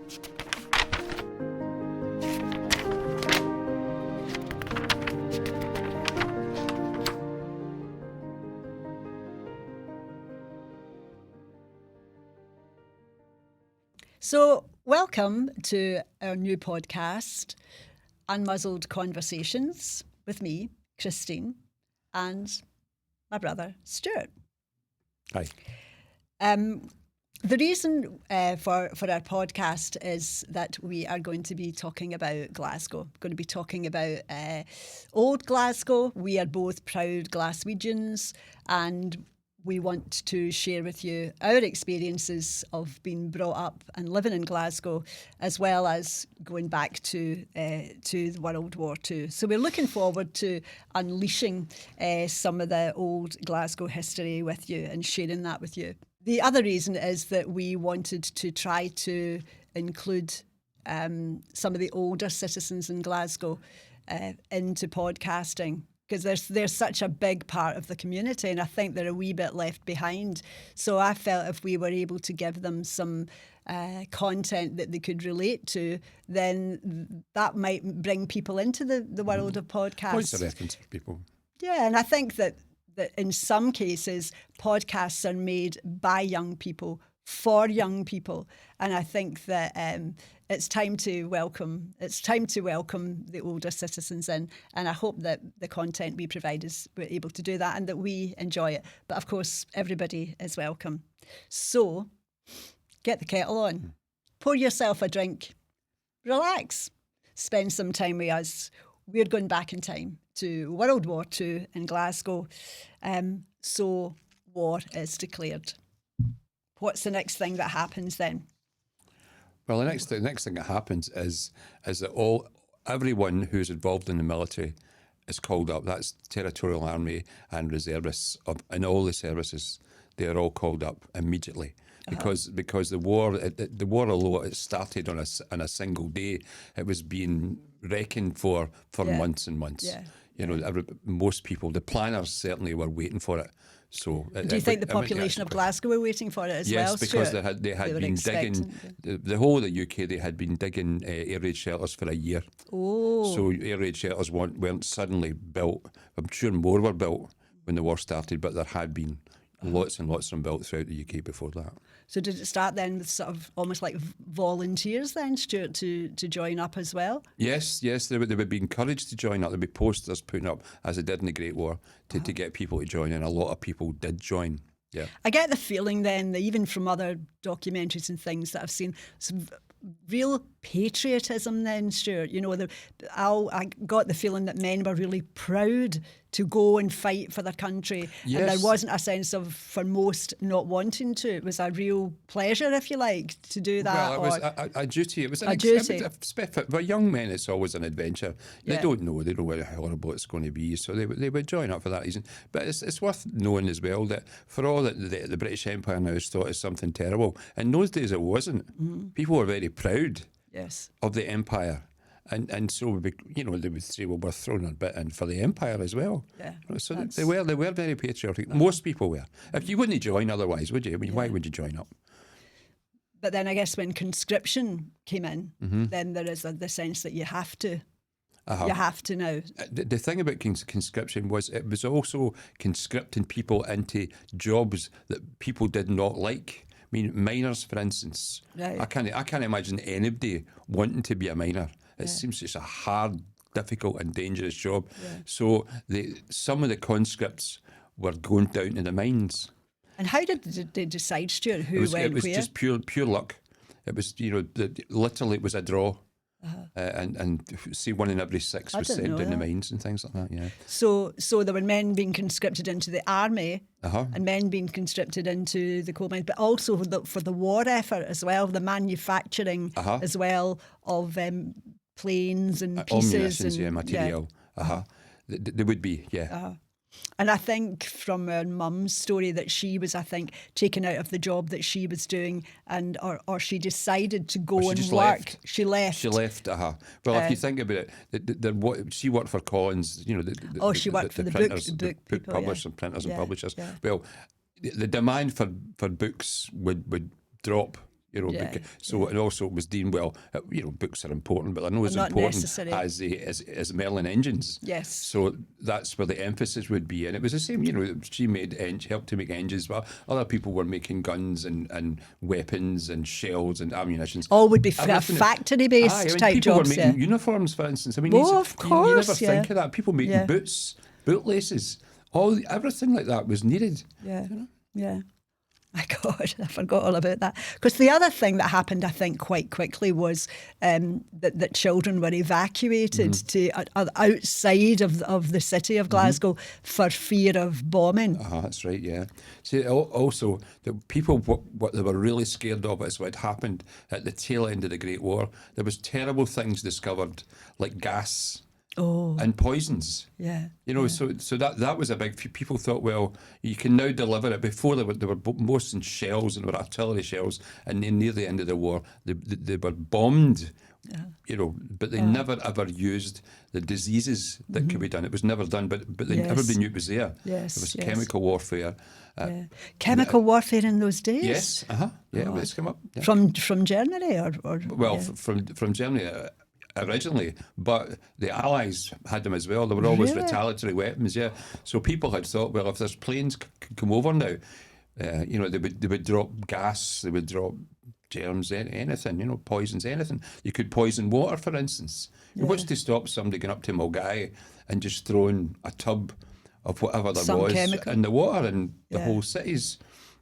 So, welcome to our new podcast, Unmuzzled Conversations, with me, Christine, and my brother, Stuart. Hi. The reason for our podcast is that we are going to be talking about Glasgow. Going to be talking about old Glasgow. We are both proud Glaswegians, and we want to share with you our experiences of being brought up and living in Glasgow, as well as going back to World War II. So we're looking forward to unleashing some of the old Glasgow history with you and sharing that with you. The other reason is that we wanted to try to include some of the older citizens in Glasgow into podcasting, because there's such a big part of the community, and I think they're a wee bit left behind. So I felt if we were able to give them some content that they could relate to, then that might bring people into the world of podcasts. Points of reference for people. Yeah, and I think that in some cases, podcasts are made by young people for young people, and I think that it's time to welcome the older citizens in, and I hope that the content we provide is we're able to do that and that we enjoy it. But of course, everybody is welcome. So get the kettle on, pour yourself a drink, relax, spend some time with us. We're going back in time to World War II in Glasgow. So war is declared. What's the next thing that happens then? Well, the next thing that happens is that everyone who's involved in the military is called up. That's Territorial Army and reservists in all the services. They are all called up immediately because the war, although it started on a single day, it was being reckoned for months and months. Yeah. You know, most people, the planners certainly were waiting for it. So, do you think the population of Glasgow were waiting for it as well? Yes, because they had been digging the whole of the UK. They had been digging air raid shelters for a year. Oh, so air raid shelters weren't suddenly built. I'm sure more were built when the war started, but there had been lots and lots of them built throughout the UK before that. So did it start then with sort of almost like volunteers then, Stuart, to join up as well? Yes, they would be encouraged to join up. There'd be posters putting up, as they did in the Great War, to get people to join, and a lot of people did join. Yeah, I get the feeling then that even from other documentaries and things that I've seen, some real patriotism then, Stuart. You know, I got the feeling that men were really proud to go and fight for their country. Yes. And there wasn't a sense of, for most, not wanting to. It was a real pleasure, if you like, to do that. Well, it was a duty. It was a duty. For young men, it's always an adventure. They don't know how horrible it's going to be, so they would join up for that reason. But it's worth knowing as well that for all that the British Empire now is thought as something terrible, in those days it wasn't. Mm-hmm. People were very proud of the empire. And so they would say, well, we're throwing a bit in for the empire as well. Yeah, so they were very patriotic. Most people were. If you wouldn't join otherwise, would you? I mean, why would you join up? But then I guess when conscription came in, then there is the sense that you have to. You have to now. The thing about conscription was it was also conscripting people into jobs that people did not like. I mean, miners, for instance. Right. I can't imagine anybody wanting to be a miner. It seems it's a hard, difficult and dangerous job. Yeah. So some of the conscripts were going down to the mines. And how did they decide, Stuart, who went where? It was just pure luck. It was, literally it was a draw. And see, 1 in every 6 was sent down the mines and things like that, yeah. So there were men being conscripted into the army and men being conscripted into the coal mines, but also for the war effort as well, the manufacturing as well of planes and pieces. Munitions, material. There would be, And I think from our mum's story that she was, taken out of the job that she was doing, and or she decided to go and work. She left. Well, if you think about it, she worked for Collins. She worked for the printers, book people, publishers and printers and publishers. Yeah. Well, the demand for books would drop Yeah, And also it was deemed, well, books are important, but they're not as not important necessary. as Merlin engines. Yes. So that's where the emphasis would be. And it was the same, she helped to make engines, but other people were making guns and weapons and shells and ammunition. All would be factory-based type people jobs. were making uniforms, for instance. I mean, of you never course, think of that. People making boots, bootlaces, everything like that was needed. Yeah, yeah. My God, I forgot all about that. Because the other thing that happened, I think, quite quickly was that children were evacuated to outside of the city of Glasgow for fear of bombing. That's right, yeah. See, also, the people, what they were really scared of is what happened at the tail end of the Great War. There was terrible things discovered, like gas. And poisons. Yeah. So that was a big. People thought, well, you can now deliver it. Before they were most in shells and were artillery shells, and then near the end of the war, they were bombed. But they never ever used the diseases that could be done. It was never done, but everybody knew it was there. Yes, there was chemical warfare. Chemical warfare in those days. Yes. It's come up. Yeah. From Germany from Germany. Originally, but the Allies had them as well. There were always retaliatory weapons, yeah. So people had thought, well, if there's planes come over now, they would drop gas, they would drop germs, anything, poisons, anything. You could poison water, for instance. What's to stop somebody going up to Mulgai and just throwing a tub of whatever there Some was chemical. in the water, and the whole city's.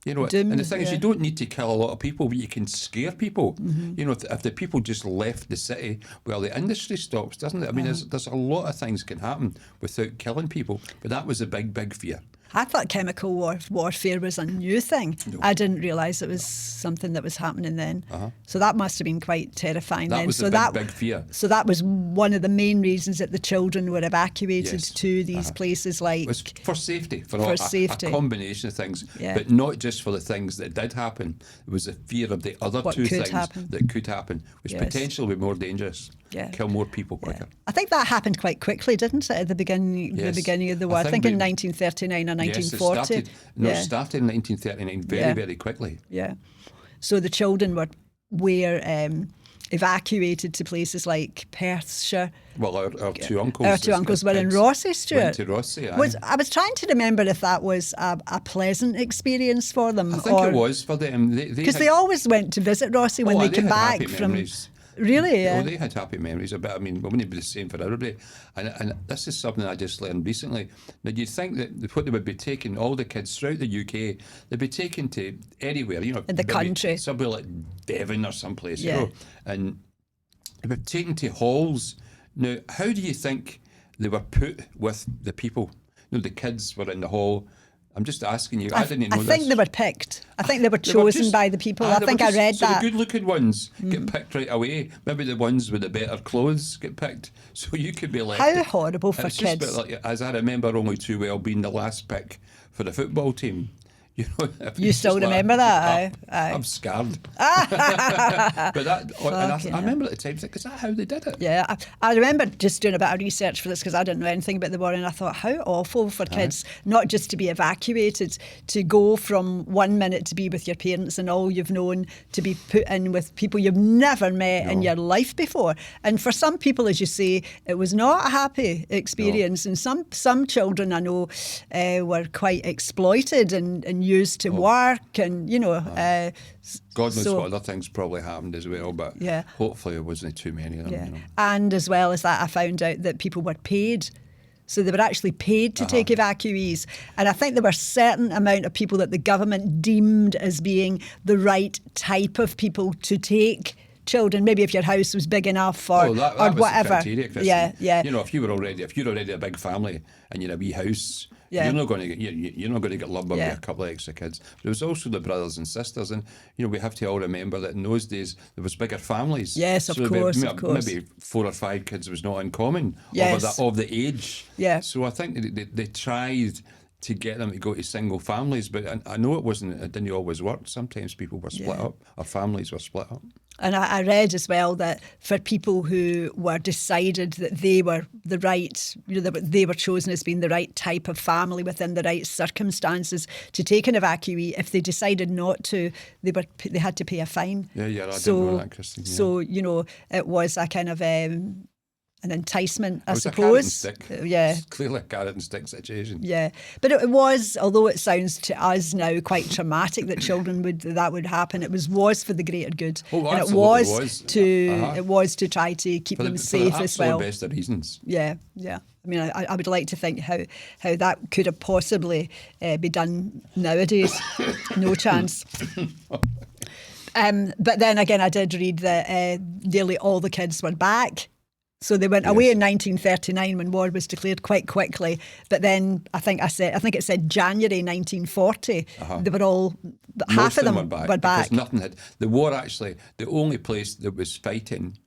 Doomed, and the thing is, you don't need to kill a lot of people, but you can scare people. If the people just left the city, well, the industry stops, doesn't it? I mean, there's a lot of things can happen without killing people, but that was a big, big fear. I thought chemical warfare was a new thing. No. I didn't realise it was something that was happening then. So that must have been quite terrifying then. That was a big fear. So that was one of the main reasons that the children were evacuated to these places, like... It was for safety, safety. A combination of things, but not just for the things that did happen. It was the fear of the other two things that could happen, which potentially would be more dangerous, kill more people quicker. I think that happened quite quickly, didn't it, at the beginning of the war? I think in 1939 or 1940. Yes, it started in 1939 very, very quickly. Yeah. So the children were evacuated to places like Perthshire. Well, our two uncles. Our two uncles were in Rossie, Stuart. Went to Rossie, I was trying to remember if that was a pleasant experience for them. I think it was for them. Because they always went to visit Rossie when they came back from... Memories. Really? Yeah. Oh, they had happy memories. But I mean, it wouldn't be the same for everybody. And this is something I just learned recently. Now, you'd think that what they would be taking, all the kids throughout the UK, they'd be taken to anywhere, in the country. Somewhere like Devon or someplace, and they were taken to halls. Now, how do you think they were put with the people? The kids were in the hall. I'm just asking you. I didn't know this. I think they were picked. I think they were chosen by the people. I think I read that. So the good-looking ones get picked right away. Maybe the ones with the better clothes get picked. So you could be left. How horrible for kids. Just as I remember only too well being the last pick for the football team. You still remember that? Aye. I'm scared. But that, I remember at the time, is that how they did it? Yeah, I remember just doing a bit of research for this because I didn't know anything about the war, and I thought, how awful for kids not just to be evacuated, to go from 1 minute to be with your parents and all you've known, to be put in with people you've never met in your life before. And for some people, as you say, it was not a happy experience. And some children I know were quite exploited and used to work, and God knows what other things probably happened as well, but hopefully it wasn't too many of them. And as well as that, I found out that people were paid. So they were actually paid to take evacuees. And I think there were a certain amount of people that the government deemed as being the right type of people to take children. Maybe if your house was big enough or that was whatever. The criteria, yeah. If you're already a big family and you're a wee house, you're not going to get lumped with a couple of extra kids. But there was also the brothers and sisters, and we have to all remember that in those days there was bigger families. Yes, of course. Maybe 4 or 5 kids was not uncommon of the age. Yeah. So I think they tried to get them to go to single families, but I know it didn't always work. Sometimes people were split up, or families were split up. And I read as well that for people who were decided that they were the right, that they were chosen as being the right type of family within the right circumstances to take an evacuee, if they decided not to, they had to pay a fine. Yeah, I didn't know that, Christine. Yeah. So, it was a kind of an enticement, I It was suppose. a carrot and stick. Yeah. It's clearly a carrot and stick situation. Yeah, but it was, although it sounds to us now quite traumatic that children that would happen, it was for the greater good. Oh, and it was to try to keep them safe as well. For the best of reasons. Yeah. I mean, I would like to think how that could have possibly be done nowadays. No chance. But then again, I did read that nearly all the kids were back. So they went away in 1939 when war was declared quite quickly. But then I think it said January 1940. They were all, half of them were back. Because nothing had, the war actually, the only place that was fighting,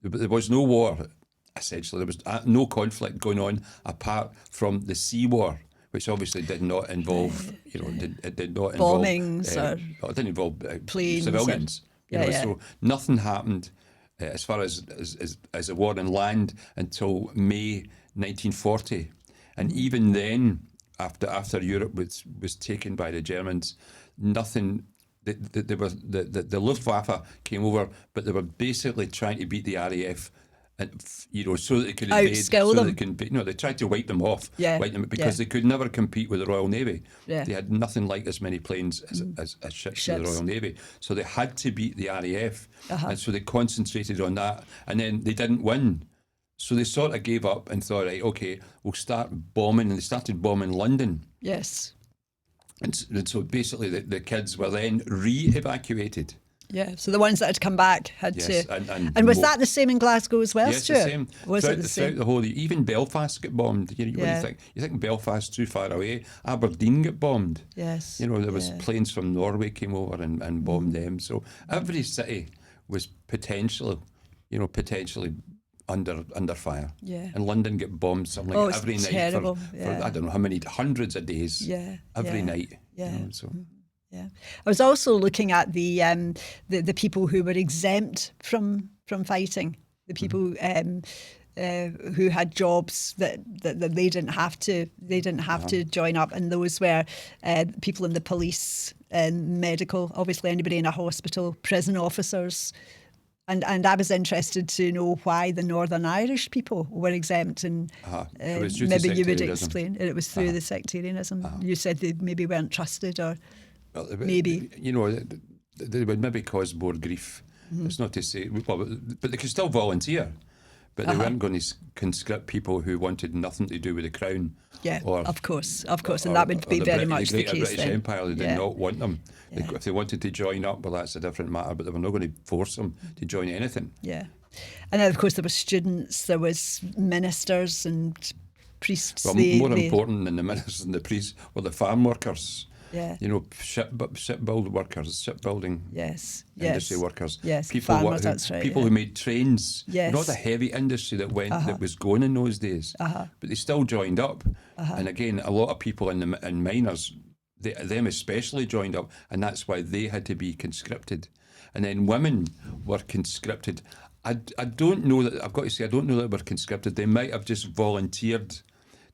there was no war, essentially. There was no conflict going on apart from the sea war, which obviously did not involve, it did not involve bombings it didn't involve planes civilians. So nothing happened as far as a war on land until May 1940, and even then, after Europe was taken by the Germans, nothing. The Luftwaffe came over, but they were basically trying to beat the RAF, and so that they could invade. Outskill them. They tried to wipe them off, because they could never compete with the Royal Navy. Yeah. They had nothing like as many planes as ships in the Royal Navy, so they had to beat the RAF, and so they concentrated on that, and then they didn't win. So they sort of gave up and thought, right, okay, we'll start bombing, and they started bombing London. Yes. And so basically the kids were then re-evacuated. Yeah, so the ones that had come back had yes, to... And was that the same in Glasgow as well, yes, Stuart? the same. Was it the same? Throughout the whole... Even Belfast got bombed. What do you think? You think Belfast's too far away? Aberdeen got bombed. Yes. There was planes from Norway came over and bombed them. So every city was potentially under fire. Yeah. And London get bombed something like every night for I don't know how many, hundreds of days. Yeah. Every night. Yeah. So... Yeah, I was also looking at the people who were exempt from fighting, the people who had jobs that they didn't have to join up, and those were people in the police and medical, obviously anybody in a hospital, prison officers. And I was interested to know why the Northern Irish people were exempt, and maybe you would explain. It was through the sectarianism. You said they maybe weren't trusted, or... Well, maybe they would maybe cause more grief. It's not to say, but they could still volunteer. But they weren't going to conscript people who wanted nothing to do with the crown. Yeah, of course, and that would be very much the case. British Empire, they did not want them. Yeah. If they wanted to join up, well, that's a different matter. But they were not going to force them to join anything. Yeah, and then of course there were students, there was ministers and priests. Well, more important than the ministers and the priests were the farm workers. Yeah. Shipbuilding workers, shipbuilding industry workers. Yes, people farmers, that's right. People who made trains. Yes. Not the heavy industry that was going in those days. But they still joined up. And again, a lot of people in miners, them especially joined up, and that's why they had to be conscripted. And then women were conscripted. I don't know that, I've got to say, I don't know that they were conscripted. They might have just volunteered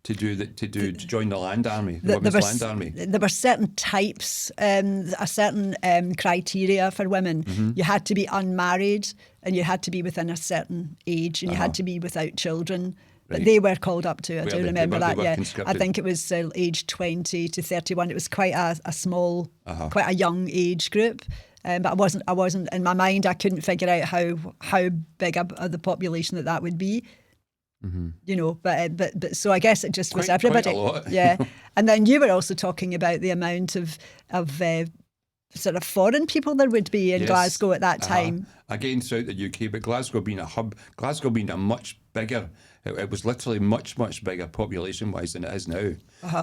to join the land army, the women's land army. There were certain types, a certain criteria for women. You had to be unmarried, and you had to be within a certain age, and you had to be without children. But they were called up to. I do remember that. Yeah, I think it was age 20 to 31. It was quite a small, quite a young age group. But I wasn't in my mind. I couldn't figure out how big of the population that would be. But so I guess it just was everybody. Quite a lot. Yeah, and then you were also talking about the amount of sort of foreign people there would be in Glasgow at that time. Again, throughout the UK, but Glasgow being a hub, Glasgow being a much bigger, it was literally much bigger population-wise than it is now.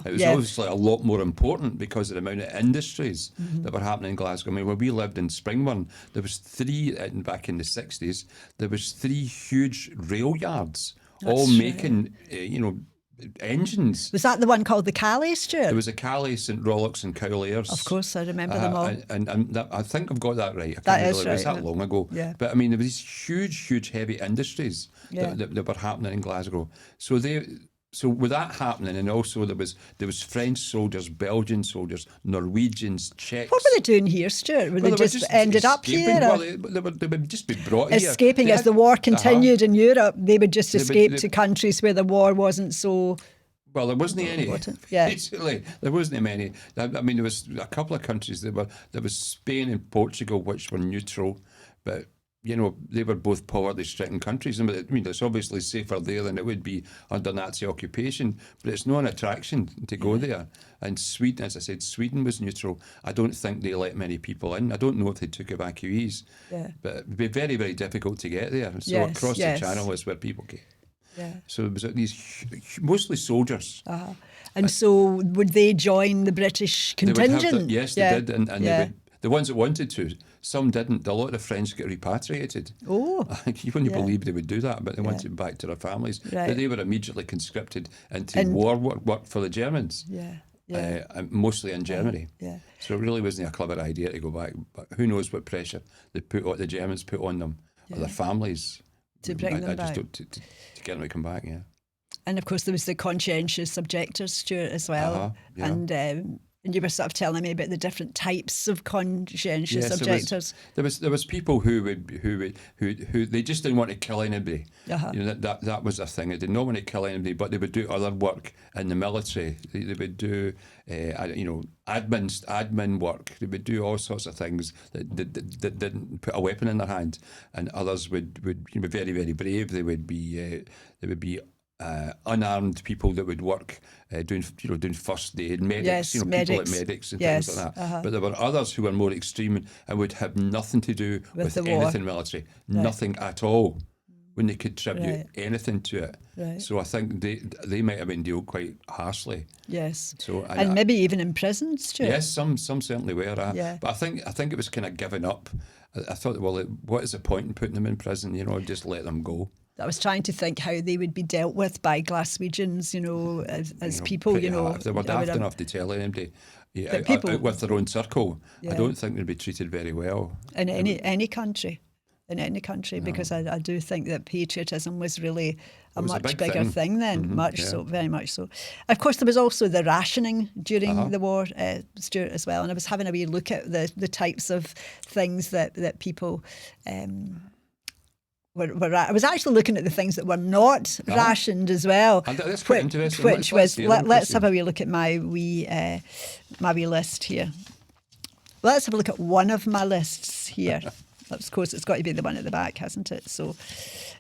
It was obviously a lot more important because of the amount of industries that were happening in Glasgow. I mean, when we lived in Springburn, there was back in the 60s, there was 3 huge rail yards. All making, engines. Was that the one called the Calais, Stuart? There was a Calais, St Rollocks and Cowlairs. Of course, I remember them all. And that, I think I've got that right. I can't That remember is it was right, that long ago. yeah. But I mean, there was these huge heavy industries that were happening in Glasgow. So with that happening, and also there was French soldiers, Belgian soldiers, Norwegians, Czechs. What were they doing here, Stuart? Were they just ended up escaping. here? Well, they would just be brought here. Escaping as the war continued in Europe, they would just escape to countries where the war wasn't so... Well, there wasn't any. Yeah. Basically, there wasn't many. I mean, there was a couple of countries. There was Spain and Portugal, which were neutral, but you know they were both poverty-stricken countries. I mean, it's obviously safer there than it would be under Nazi occupation. But it's not an attraction to go there. And Sweden, as I said, Sweden was neutral. I don't think they let many people in. I don't know if they took evacuees. Yeah. But it would be very, very difficult to get there. So across the channel is where people came. Yeah. So it was these mostly soldiers. And so would they join the British contingent? Yes, they did. And they would, the ones that wanted to, some didn't. A lot of French got repatriated. Oh. You wouldn't believe they would do that, but they wanted back to their families. Right. But they were immediately conscripted into war work for the Germans. And mostly in Germany. Yeah. So it really wasn't a clever idea to go back. But who knows what pressure the Germans put on them or their families. To bring them back. To get them to come back, And of course there was the conscientious objectors, Stuart, as well. And you were sort of telling me about the different types of conscientious objectors. There was people who they just didn't want to kill anybody. You know, that was a thing. They did not want to kill anybody, but they would do other work in the military. They would do admin work. They would do all sorts of things that didn't put a weapon in their hand. And others would be very, very brave. They would be unarmed people that would work doing first aid, medics, people like medics and things like that. But there were others who were more extreme and would have nothing to do with anything military, nothing at all, when they could contribute anything to it. Right. So I think they might have been dealt quite harshly. Yes. So and maybe even imprisoned, Stuart. Yes, some certainly were. But I think it was kind of given up. I thought, well, what is the point in putting them in prison? Just let them go. I was trying to think how they would be dealt with by Glaswegians, as people, If they were daft enough to tell anybody people, with their own circle, I don't think they'd be treated very well. In any country. Because I do think that patriotism was really a much bigger thing then, very much so. Of course, there was also the rationing during the war, Stuart, as well. And I was having a wee look at the types of things that people... I was actually looking at the things that were not rationed as well. And that's quite interesting. Which was let's have a wee look at my wee list here. Let's have a look at one of my lists here. Of course, it's got to be the one at the back, hasn't it? So,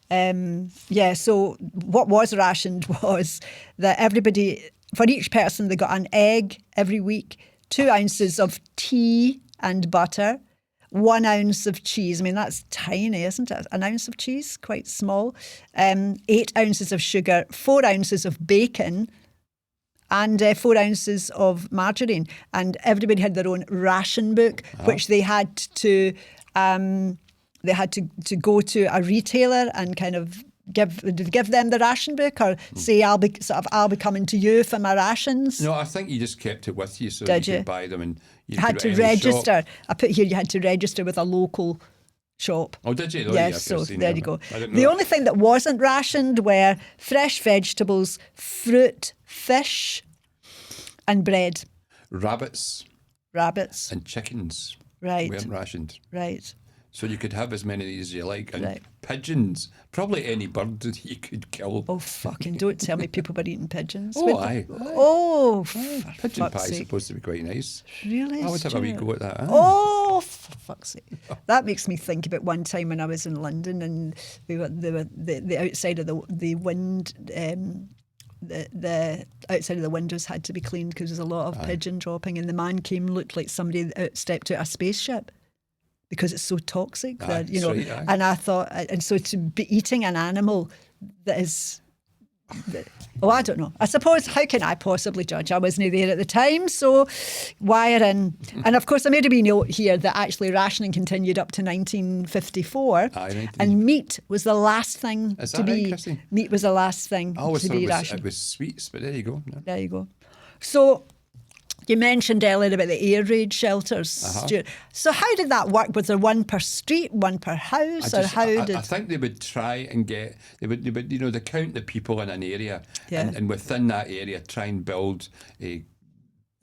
so what was rationed was that everybody, for each person, they got an egg every week, 2 ounces of tea and butter, 1 ounce of cheese. I mean, that's tiny, isn't it? An ounce of cheese, quite small. 8 ounces of sugar, 4 ounces of bacon, and 4 ounces of margarine. And everybody had their own ration book, which they had to go to a retailer and kind of give them the ration book, or say I'll be coming to you for my rations. No, I think you just kept it with you so you could buy them, and you had to register. I put here you had to register with a local shop. Oh, did you? Yes, so there you go. The only thing that wasn't rationed were fresh vegetables, fruit, fish, and bread. Rabbits. And chickens. Right. Weren't rationed. Right. So you could have as many of these as you like. And pigeons, probably any bird that you could kill. Oh, fucking don't tell me people were eating pigeons. Oh, aye. Oh, pigeon pie is supposed to be quite nice. Really? I would have a wee go at that. Huh? Oh, for fuck's sake. That makes me think about one time when I was in London and the outside of the wind... The outside of the windows had to be cleaned because there was a lot of pigeon dropping, and the man looked like somebody that stepped out of a spaceship because it's so toxic. And I thought, and so to be eating an animal that is Oh, I don't know. I suppose, how can I possibly judge? I wasn't there at the time, so wire in. And of course, I made a wee note here that actually rationing continued up to 1954. And meat was the last thing to be. Right, meat was the last thing to be rationed. It was sweets, but there you go. Yeah. There you go. So you mentioned earlier about the air raid shelters, Stuart. So how did that work? Was there one per street, one per house, I did? I think they would try and get they would they count the people in an area, Yeah. and within that area try and build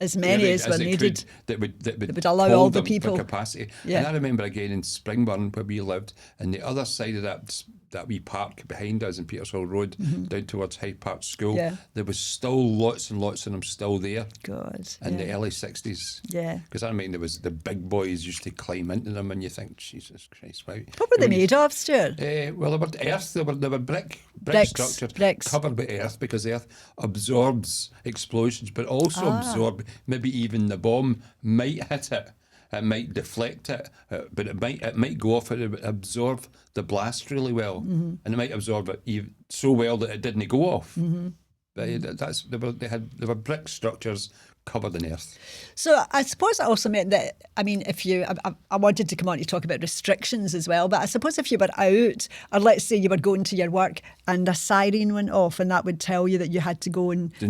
as many as were needed that would allow hold all the them people for capacity. Yeah. And I remember again in Springburn where we lived, and the other side of that wee park behind us in Petershill Road, down towards Hyde Park School, Yeah. there was still lots and lots of them still there. God, In the early 60s. Yeah. Because I mean, there was the big boys used to climb into them, and you think, Jesus Christ, wow. What were they made of, Stuart? Well, they were earth. They were brick Bricks, structures bricks. covered with earth, because earth absorbs explosions, but also absorb maybe even the bomb might hit it. It might deflect it, but it might go off. It would absorb the blast really well, and it might absorb it so well that it didn't go off. But they were brick structures covered in earth. So I suppose it also meant that, I mean, if you, I wanted to come on to talk about restrictions as well, but I suppose if you were out, or let's say you were going to your work and a siren went off, and that would tell you that you had to go and The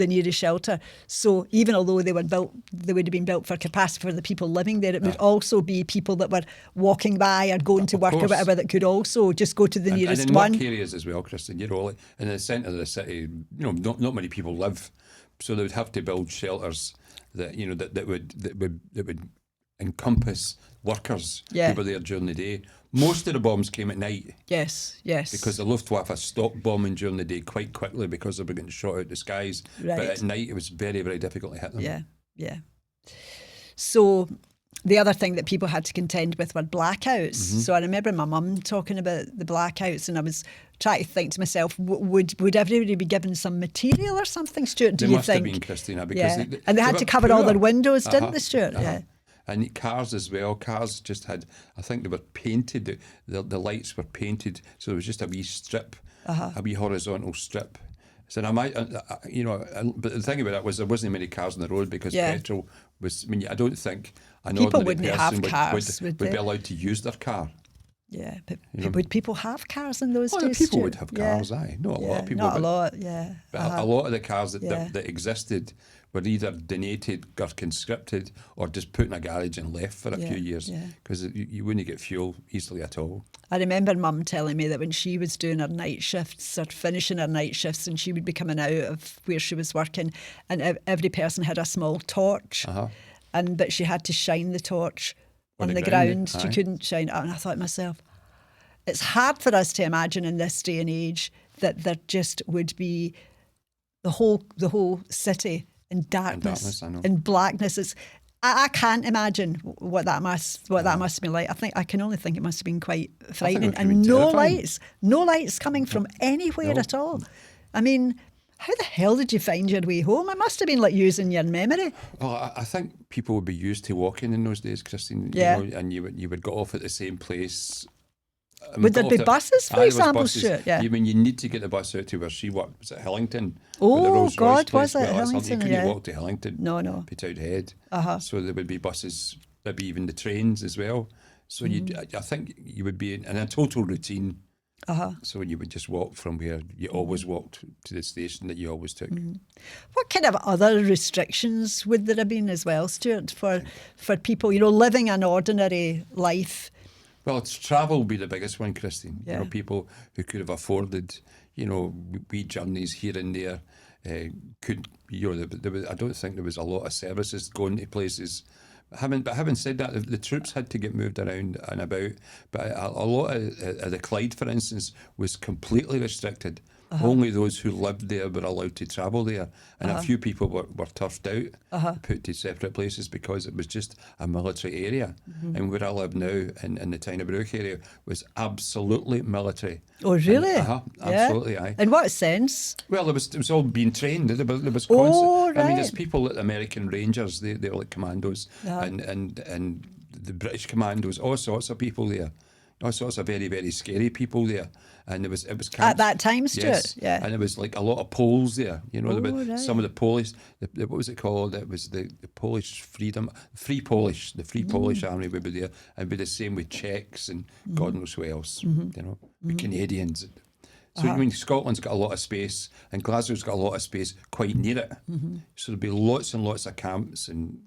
nearest shelter. So even although they would have been built for capacity for the people living there, it would also be people that were walking by or going to work or whatever that could also just go to the nearest and in one. work areas as well, Kristen, like in the centre of the city, not many people live. So they would have to build shelters that that would encompass workers who were there during the day. Most of the bombs came at night. Yes. Because the Luftwaffe stopped bombing during the day quite quickly because they were getting shot out the skies. Right. But at night it was very, very difficult to hit them. Yeah. So the other thing that people had to contend with were blackouts. So I remember my mum talking about the blackouts, and I was trying to think to myself, would everybody be given some material or something, Stuart? Do They you must think? have been, Christina, because and they had to cover all their windows, didn't they, Stuart? Yeah. And cars as well. Cars just had, I think they were painted. The lights were painted, so there was just a wee strip, a wee horizontal strip. So I might, but the thing about it was there wasn't many cars on the road because petrol was. I mean, I don't think an people ordinary wouldn't person have cars, would be allowed to use their car. Yeah, but would people have cars in those days? People Stuart? would have cars, aye. Not a lot of people. Not a lot, yeah. But a lot of the cars that existed were either donated or conscripted or just put in a garage and left for a few years because you wouldn't get fuel easily at all. I remember Mum telling me that when she was doing her night shifts or finishing her night shifts, and she would be coming out of where she was working, and every person had a small torch, but she had to shine the torch on the ground. She couldn't shine it out. And I thought to myself, it's hard for us to imagine in this day and age that there just would be the whole city in darkness, in blackness. I can't imagine what that must have been like. I can only think it must have been quite frightening. And no lights coming from anywhere at all. I mean, how the hell did you find your way home? It must have been like using your memory. Well, I think people would be used to walking in those days, Christine. And you would go off at the same place. Would there be buses, for example? Stuart? Yeah. You need to get the bus out to where she worked. Was it Hillington? Oh, God, was it Hillington? You couldn't walk to Hillington. No. Peterhead Head. So there would be buses, maybe even the trains as well. So I think you would be in a total routine. So you would just walk from where you always walked to the station that you always took. What kind of other restrictions would there have been as well, Stuart, for people, living an ordinary life? Well, travel would be the biggest one, Christine. People who could have afforded, wee journeys here and there, could. I don't think there was a lot of services going to places. Having said that, the troops had to get moved around and about. But a lot of the Clyde, for instance, was completely restricted. Only those who lived there were allowed to travel there, and a few people were turfed out, put to separate places because it was just a military area. And where I live now, in the Tynesbrook area, was absolutely military. Oh, really? Absolutely, aye. In what sense? Well, it was all being trained. There was constant. Right. I mean, there's people at American Rangers. They were like commandos, and the British commandos. All sorts of people there. all sorts of very, very scary people there. And it was At that time, Stuart? Yes. Yeah. And there was like a lot of Poles there. You know, there were right. some of the Polish, what was it called? It was the Polish Free Polish Army would be there. And be the same with Czechs and God knows who else, you know, with Canadians. So, I mean, Scotland's got a lot of space and Glasgow's got a lot of space quite near it. So there'll be lots and lots of camps and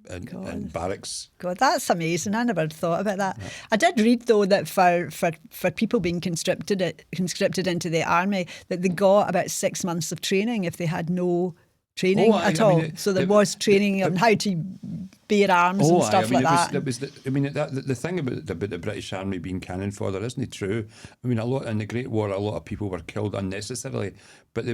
barracks. God, that's amazing. I never thought about that. Yeah. I did read, though, that for people being conscripted into the army, that they got about 6 months of training if they had no training at all. Mean, so there was training on how to bear arms and stuff like that. The thing about the British Army being cannon fodder isn't true. I mean, a lot in the Great War, a lot of people were killed unnecessarily, but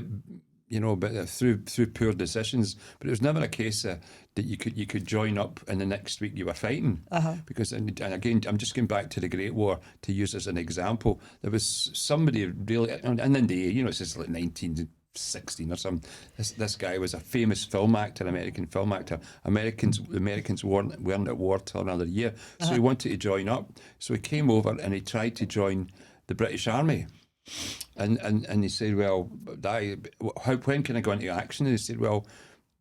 through poor decisions. But it was never a case that you could join up and the next week you were fighting. Because and again, I'm just going back to the Great War to use as an example. There was somebody really in the day, you know, it's just like 1916 or something. This guy was a famous film actor, American film actor. The Americans weren't at war till another year, so he wanted to join up. So he came over and he tried to join the British Army. And he said, well, when can I go into action? And he said, well,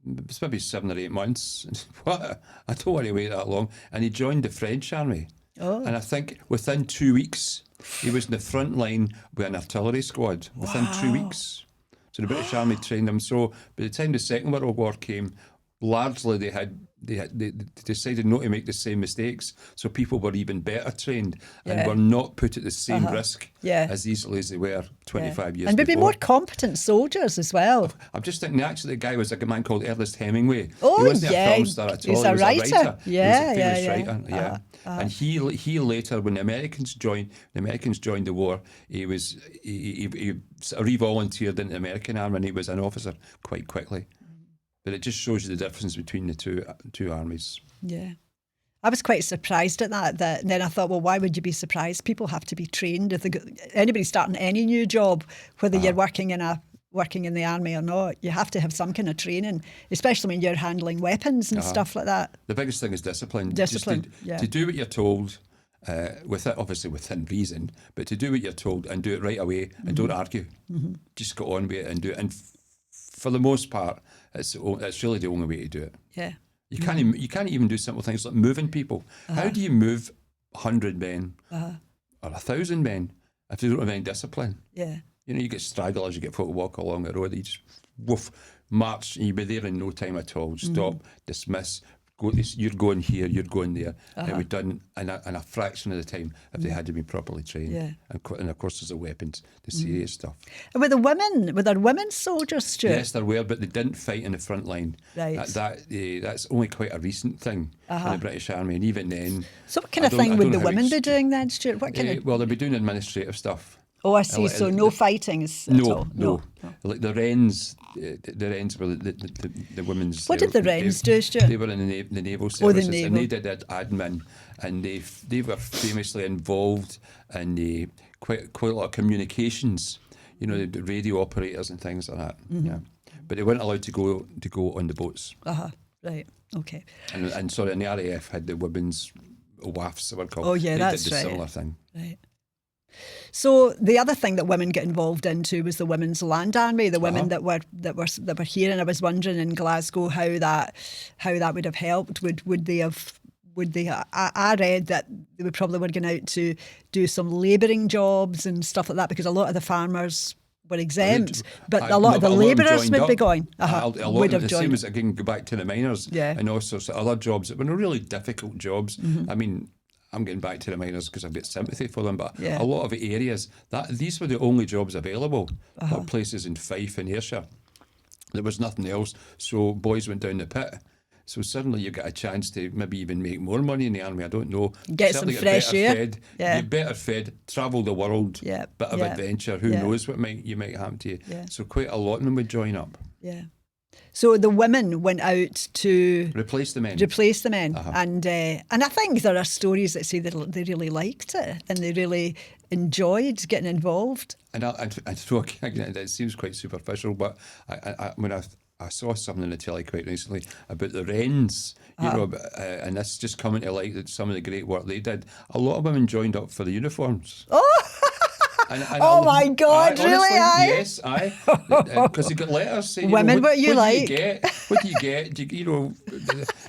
it's maybe 7 or 8 months. What? I don't want to wait that long. And he joined the French Army. And I think within 2 weeks, he was in the front line with an artillery squad. Within 2 weeks. So the British Army trained them. So by the time the Second World War came, largely they decided not to make the same mistakes. So people were even better trained and were not put at the same risk as easily as they were 25 years and maybe before. more competent soldiers as well. I'm just thinking, actually, the guy was a man called Ernest Hemingway. Oh, he wasn't a film star at all. He's a writer. He was a famous writer. Yeah. And he later, when the Americans joined the war, he re-volunteered in the American army and he was an officer quite quickly. But it just shows you the difference between the two armies. Yeah. I was quite surprised at that. And then I thought, well, why would you be surprised? People have to be trained. If anybody starting any new job, whether you're working in the army or not, you have to have some kind of training, especially when you're handling weapons and stuff like that. The biggest thing is discipline. Discipline, to do what you're told, obviously within reason, but to do what you're told and do it right away and don't argue. Just go on with it and do it. And for the most part, it's really the only way to do it. Yeah. You can't even do simple things like moving people. How do you move 100 men or 1,000 men if you don't have any discipline? Yeah. You know, you get stragglers, you get folk walk along the road, you just march, and you'll be there in no time at all. Stop, dismiss. You're going here, you're going there. And we've done in a fraction of the time if they had to be properly trained. Yeah. And of course, there's the weapons, the serious stuff. And were there women soldiers, Stuart? Yes, there were, but they didn't fight in the front line. Right. That's only quite a recent thing in the British Army, and even then. So what kind of thing would the women be doing then, Stuart? What kind of? Well, they'd be doing administrative stuff. Oh, I see. So no fighting at all? No. Like the Wrens were the women's... What did the Wrens do, Stuart? They were in the naval services, the naval. and they did admin, and they were famously involved in quite a lot of communications, you know, the radio operators and things like that. Yeah. But they weren't allowed to go on the boats. Right, okay. And sorry, and the RAF had the women's WAFs, they were called. Oh, yeah, that's did the right. similar thing. Right. So the other thing that women get involved into was the Women's Land Army, the women that were here, and I was wondering in Glasgow how that would have helped. Would they? I read that they probably were going out to do some labouring jobs and stuff like that because a lot of the farmers were exempt, but a lot of the labourers would be going. Would have joined. The same as I can go back to the miners, and all sorts of other jobs that were really difficult jobs. I mean, I'm getting back to the miners because I've got sympathy for them, but a lot of areas, these were the only jobs available. Places in Fife and Ayrshire. There was nothing else, so boys went down the pit. So suddenly you get a chance to maybe even make more money in the army, I don't know. Get certainly some fresh air. Get better fed, travel the world, bit of adventure, who knows what you might happen to you. So quite a lot of them would join up. Yeah. So the women went out to replace the men, and I think there are stories that say they really liked it and they really enjoyed getting involved. And it seems quite superficial, but when I saw something on the telly quite recently about the Wrens, and this just coming to light that some of the great work they did. A lot of women joined up for the uniforms. And Oh my God, honestly, really? Yes, because they got letters saying, Women, what you like? Do you get? What do you get? Do you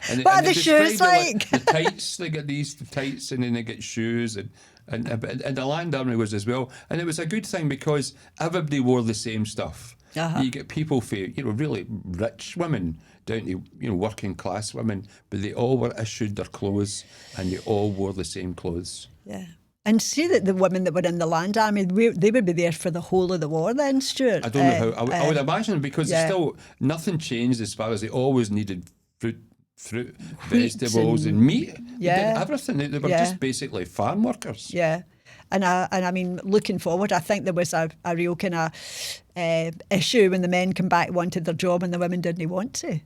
and, what are the shoes like? The tights, they get these tights, and then they get shoes, and the Land Army was as well. And it was a good thing because everybody wore the same stuff. You get people for, really rich women down to, working class women, but they all were issued their clothes and they all wore the same clothes. Yeah. And see that the women that were in the Land Army, they would be there for the whole of the war then, Stuart. I don't know how. I would imagine because still nothing changed as far as they always needed fruit, vegetables and meat. Yeah. They did everything. They were just basically farm workers. Yeah. And I mean, looking forward, I think there was a real kind of issue when the men come back, wanted their job, and the women didn't want to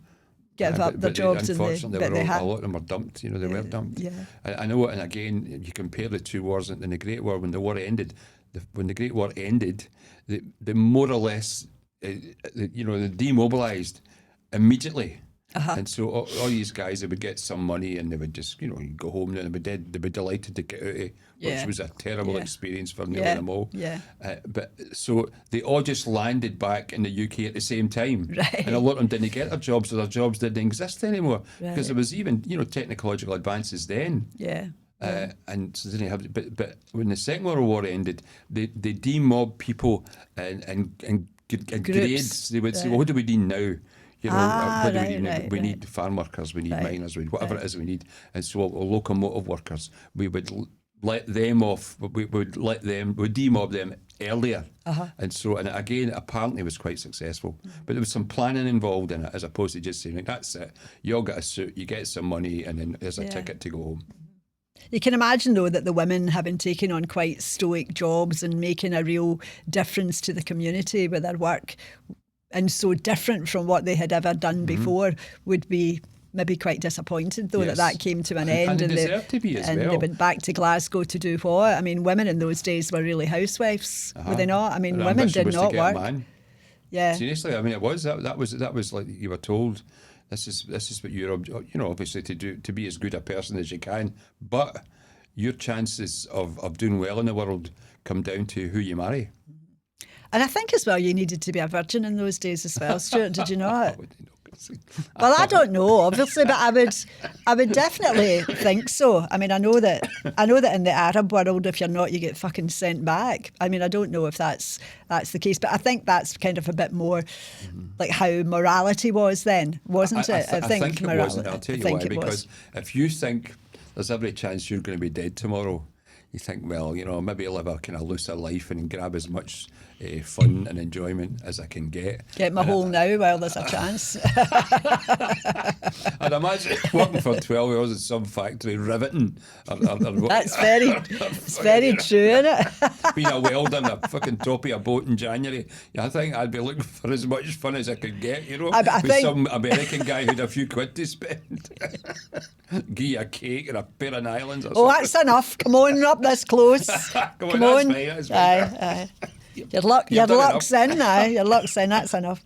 give up their jobs. Unfortunately, a lot of them were dumped. They were dumped. Yeah. I know, and again, you compare the two wars. In the Great War, when the war ended, when the Great War ended, they more or less, they demobilised immediately. And so all these guys, they would get some money and they would just, go home and they'd be delighted to get out of it, which was a terrible experience for nearly them all. Yeah. But so they all just landed back in the UK at the same time. Right. And a lot of them didn't get their jobs, or their jobs didn't exist anymore. Because there was even, technological advances then. Yeah. And so they didn't have, but when the Second World War ended, they demobbed people and grades. They would say, well, what do we need now? We need farm workers, we need miners, whatever it is we need. And so locomotive workers, we would let them off, we would demob them earlier. And so, and again, apparently was quite successful. But there was some planning involved in it, as opposed to just saying, like, that's it, you all get a suit, you get some money, and then there's a ticket to go home. You can imagine, though, that the women having taken on quite stoic jobs and making a real difference to the community with their work, and so different from what they had ever done before, would be maybe quite disappointed, though, that came to an end. And they deserve to be as well. And they went back to Glasgow to do what? I mean, women in those days were really housewives, were they not? I mean, women did not work. Yeah. Seriously, I mean, it was that was like you were told. This is what you're, obviously to be as good a person as you can, but your chances of doing well in the world come down to who you marry. And I think as well you needed to be a virgin in those days as well, Stuart, did you not? Well, I don't know, obviously, but I would definitely think so. I mean, I know that in the Arab world, if you're not, you get fucking sent back. I mean, I don't know if that's the case, but I think that's kind of a bit more like how morality was then, wasn't it? I think it wasn't. I'll tell you why. Because if you think there's every chance you're going to be dead tomorrow, you think, well, maybe I'll live a kind of looser life and grab as much fun and enjoyment as I can get. Get my hole now while there's a chance. I'd imagine working for 12 hours in some factory riveting. That's very true, isn't it? Being a welder on a fucking top of a boat in January, I think I'd be looking for as much fun as I could get, with some American guy who'd a few quid to spend. Give you a cake and a pair of nylons or something. That's enough. Come on, up this close. Come on. That's right. Aye. Your luck's in now. Your luck's in. That's enough.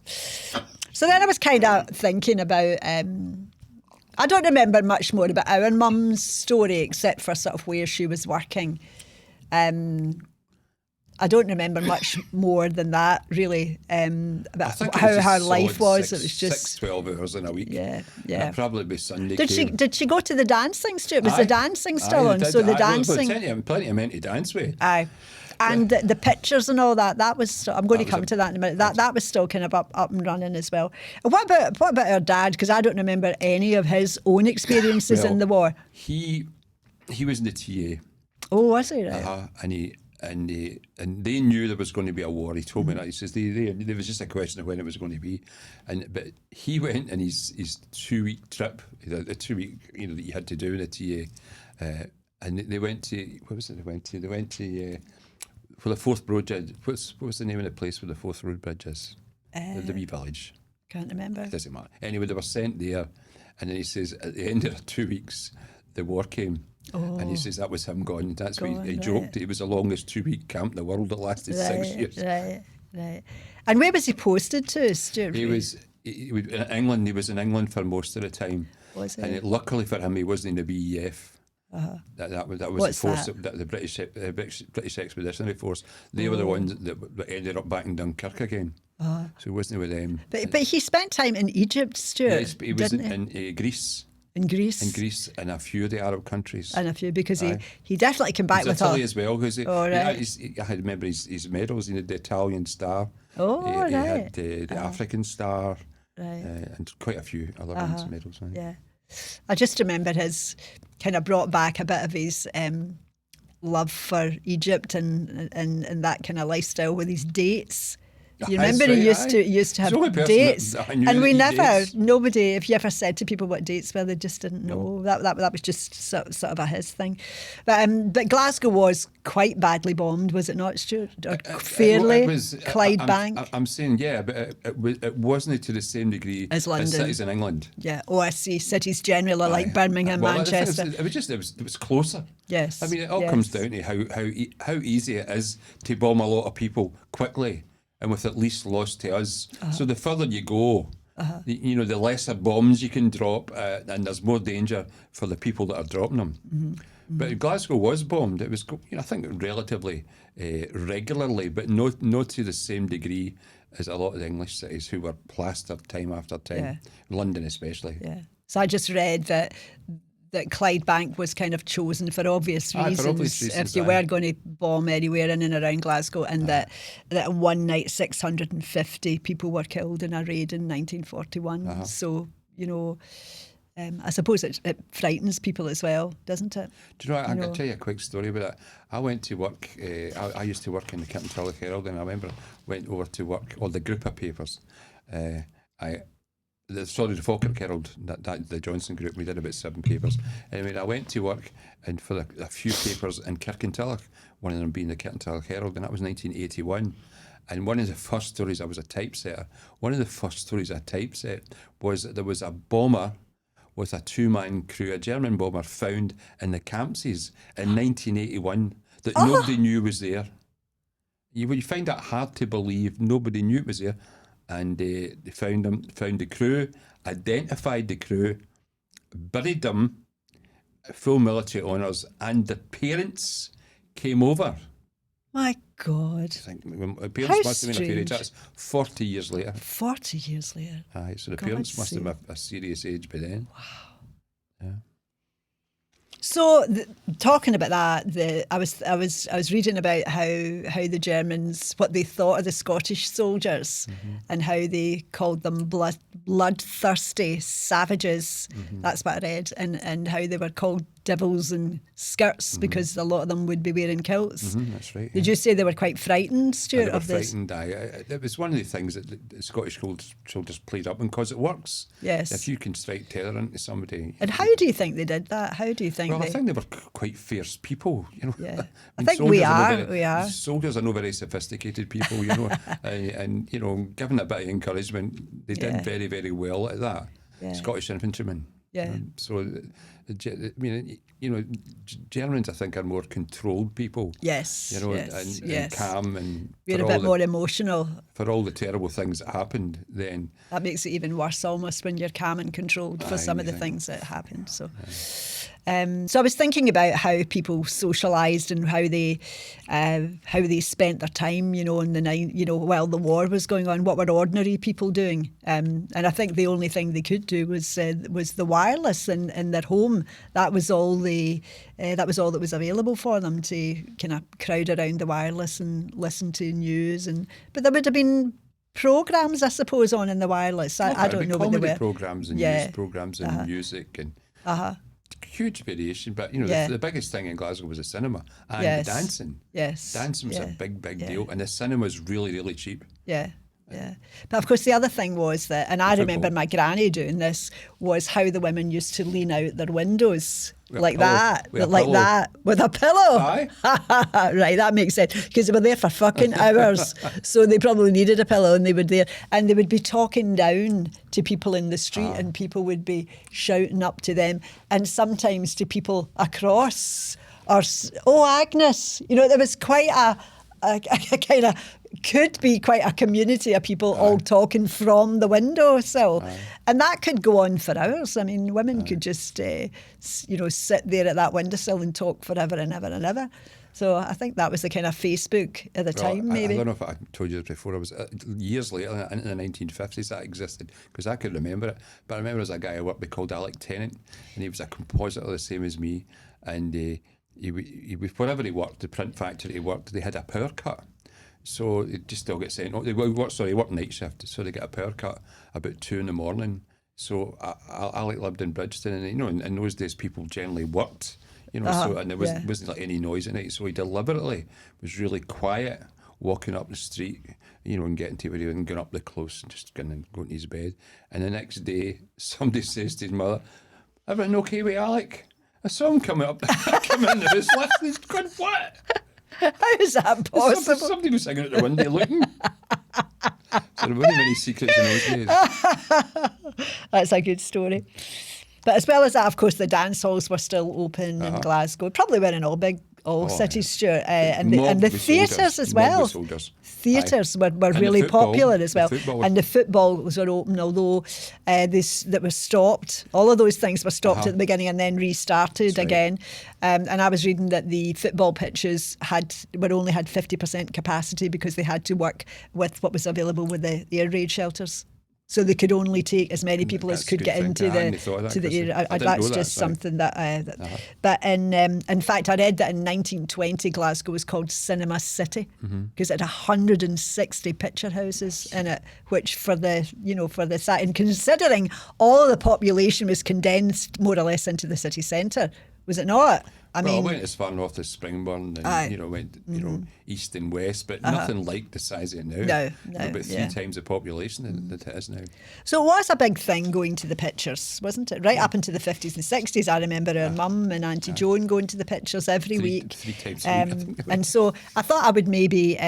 So then I was kind of thinking about. I don't remember much more about our mum's story except for sort of where she was working. I don't remember much more than that, really, about how her life was. It was just 12 hours in a week. Yeah. It'd probably be Sunday. Did she go to the dancing, Stuart? Was the dancing still on? So the dancing. Plenty of men to dance with. Aye. And the pictures and all that was. I'm going to come to that in a minute. That was still kind of up and running as well. And what about her dad? Because I don't remember any of his own experiences in the war. He was in the TA. Oh, was he? Right. And they knew there was going to be a war. He told me that. He says there was just a question of when it was going to be. But he went in his 2-week trip, the 2 week that he had to do in the TA, and they went to They went to for the Forth Bridge. What was the name of the place where the Forth Road Bridge is? The wee village. Can't remember. It doesn't matter. Anyway, they were sent there, and then he says at the end of the 2 weeks, the war came. Oh. And he says that was him gone. That's why he joked. It was the longest 2-week camp in the world that lasted 6 years. Right. And where was he posted to, Stuart? He in England. He was in England for most of the time. Was he? And luckily for him, he wasn't in the BEF. That was What's the force, that? the British Expeditionary Force. They were the ones that ended up back in Dunkirk again. So he wasn't with them. But he spent time in Egypt, Stuart, He was didn't he? in Greece. In Greece? In Greece and a few of the Arab countries. And a few, because he definitely came back He's with Italy as well. Because right. I remember his medals. He had the Italian star. Oh, he right. had the African star. Right. And quite a few other medals. Right? Yeah. I just remember his kind of brought back a bit of his love for Egypt and that kind of lifestyle with his dates. You remember he used to have dates, and we never, nobody, if you ever said to people what dates were, they just didn't know. No. That was just sort of a his thing. But Glasgow was quite badly bombed, was it not, Stuart? Or fairly? Clydebank? I'm saying, but it wasn't to the same degree as London. As cities in England. Yeah, I see cities generally like Birmingham, Manchester. It was closer. Yes. I mean, it all comes down to how easy it is to bomb a lot of people quickly and with at least loss to us. So the further you go, the lesser bombs you can drop, and there's more danger for the people that are dropping them. Mm-hmm. But Glasgow was bombed. It was, I think, relatively regularly, but not to the same degree as a lot of the English cities who were plastered time after time. Yeah. London especially. Yeah. So I just read that Clydebank was kind of chosen for obvious reasons. If you were going to bomb anywhere in and around Glasgow, and that one night 650 people were killed in a raid in 1941. So, I suppose it frightens people as well, doesn't it? Do you know, I'll tell you a quick story about that. I went to work, I used to work in the Kittle Herald, and I remember went over to work on the group of papers. The Falkirk Herald, that the Johnson group, we did about 7 papers. Anyway, I went to work and for a few papers in Kirkintilloch, one of them being the Kittle Herald, and that was 1981. And one of the first stories, I was a typesetter, one of the first stories I typeset was that there was a bomber with a 2-man crew, a German bomber found in the Campsies in 1981 that nobody knew was there. You find that hard to believe. Nobody knew it was there. And they found the crew, identified the crew, buried them, full military honours, and the parents came over. My God. I think parents must have been a period. That's 40 years later. 40 years later. Aye, so the parents must have been a serious age by then. Wow. Yeah. So talking about that, I was reading about how the Germans, what they thought of the Scottish soldiers, and how they called them bloodthirsty savages. That's what I read, and how they were called devils in skirts because a lot of them would be wearing kilts. That's right. Did you say they were quite frightened, Stuart, of this? Frightened, it was one of the things that the Scottish soldiers played up on, because it works. Yes. If you can strike terror into somebody. And how do you think they did that? How do you think I think they were quite fierce people, Yeah. I think we are. Soldiers are not very sophisticated people, and given a bit of encouragement, they did very, very well at that. Yeah. Scottish infantrymen. Yeah. Germans, I think, are more controlled people. Yes. And calm, and we're a bit more emotional. For all the terrible things that happened then. That makes it even worse almost when you're calm and controlled for some of the things that happened. So. So I was thinking about how people socialised and how they spent their time, in the night, while the war was going on. What were ordinary people doing? And I think the only thing they could do was the wireless in their home. That was all that was available for them, to kind of crowd around the wireless and listen to news. But there would have been programmes, I suppose, on in the wireless. I don't know what they were. Programmes and news programmes and music and. Huge variation, but the biggest thing in Glasgow was the cinema and dancing. Yes, dancing was a big deal, and the cinema was really, really cheap. Yeah. But of course the other thing was that, and I remember my granny doing this, was how the women used to lean out their windows with that with a pillow. Aye. Right, that makes sense, because they were there for fucking hours, so they probably needed a pillow, and they would be talking down to people in the street, and people would be shouting up to them, and sometimes to people across, or Agnes, there was quite a kind of could be quite a community of people all talking from the windowsill. And that could go on for hours. I mean, women could just, sit there at that windowsill and talk forever and ever and ever. So I think that was the kind of Facebook at the time, maybe. I don't know if I told you this before. I was years later, into the 1950s, that existed, because I could remember it. But I remember there was a guy I worked with called Alec Tennant, and he was a compositor the same as me. And he wherever he worked, the print factory he worked, they had a power cut. So it just still get sent. He worked night shift, so they get a power cut about 2 a.m. So Alec lived in Bridgeton, and in those days people generally worked. So, and there wasn't like any noise at night. So he deliberately was really quiet, walking up the street, and getting to where he was and going up the close and just going to his bed. And the next day, somebody says to his mother, "Everything okay with Alec? I saw him coming up, coming in the house last night." He's going, "What? How is that possible?" Somebody was sitting out the window looking. So there weren't many secrets in those days. That's a good story. But as well as that, of course, the dance halls were still open in Glasgow. Probably were in all cities, Stuart. And the theatres as well. Theatres were really popular as well. And the footballs were open, although that was stopped. All of those things were stopped at the beginning and then restarted again. And I was reading that the football pitches only had 50% capacity because they had to work with what was available with the air raid shelters. So they could only take as many people as could get into the area. That's just something that. But in fact, I read that in 1920, Glasgow was called Cinema City because it had 160 picture houses in it, which for the site, and considering all the population was condensed more or less into the city centre, was it not? I went as far north as Springburn and went east and west, but nothing like the size of it now. No, about 3 times the population that it is now. So it was a big thing going to the pictures, wasn't it? Right up into the 50s and 60s. I remember our mum and Auntie Joan going to the pictures every week. 3 times a week, I think. And so I thought I would maybe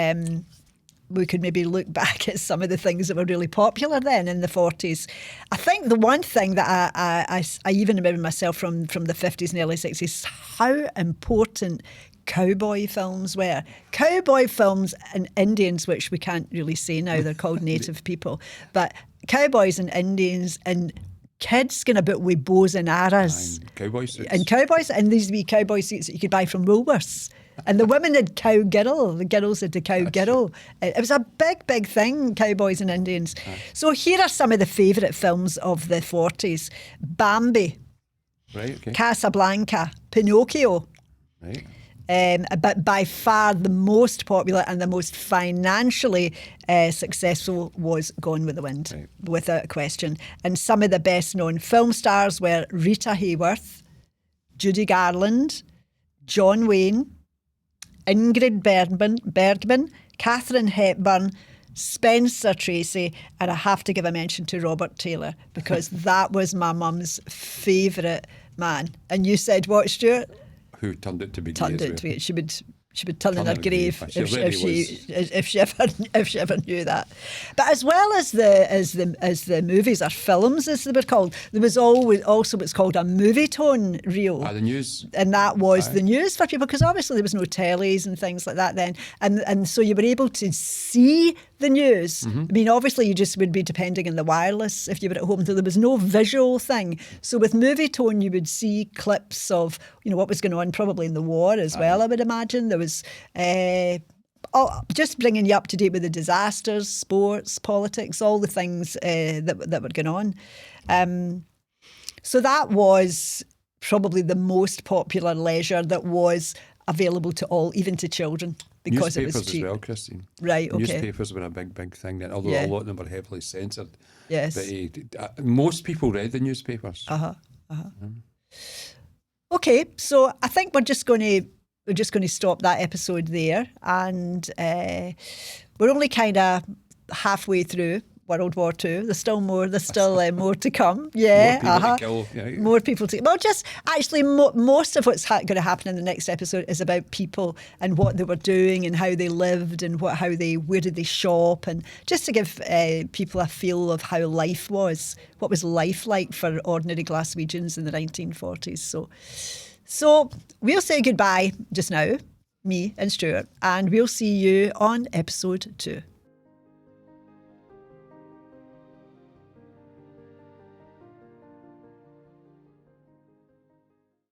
we could maybe look back at some of the things that were really popular then in the 40s. I think the one thing that I even remember myself from the 50s and early 60s is how important cowboy films were. Cowboy films and Indians, which we can't really say now, they're called native people, but cowboys and Indians and kids going about with bows and arrows. Cowboy suits. And these wee cowboy suits that you could buy from Woolworths. And the women had cow girdle. The girls had the cow girdle. It was a big, big thing, cowboys and Indians. So here are some of the favourite films of the 40s. Bambi. Right, okay. Casablanca. Pinocchio. Right. But by far the most popular and the most financially successful was Gone with the Wind, without question. And some of the best known film stars were Rita Hayworth, Judy Garland, John Wayne, Ingrid Bergman, Katharine Hepburn, Spencer Tracy, and I have to give a mention to Robert Taylor because that was my mum's favourite man. And you said what, Stuart? Who turned out to be turned gay out to be. She would turn in her grave if she ever knew that. But as well as the movies or films as they were called, there was always also what's called a movie tone reel. The news. And that was the news for people because obviously there was no tellies and things like that then. And so you were able to see the news. I mean, obviously you just would be depending on the wireless if you were at home. So there was no visual thing. So with movie tone you would see clips of, what was going on probably in the war as well, I would imagine. There was just bringing you up to date with the disasters, sports, politics, all the things that were going on. So that was probably the most popular leisure that was available to all, even to children, because it was cheap. Newspapers as well, Christine. Right, okay. Newspapers were a big thing then, although a lot of them were heavily censored. Yes. But most people read the newspapers. Okay, so I think we're just going to stop that episode there, and we're only kind of halfway through World War II. There's still more to come. Yeah, more people to kill. Well, just actually, most of what's going to happen in the next episode is about people and what they were doing and how they lived and where did they shop, and just to give people a feel of how life was. What was life like for ordinary Glaswegians in the 1940s? So we'll say goodbye just now. me and Stuart, and we'll see you on episode 2.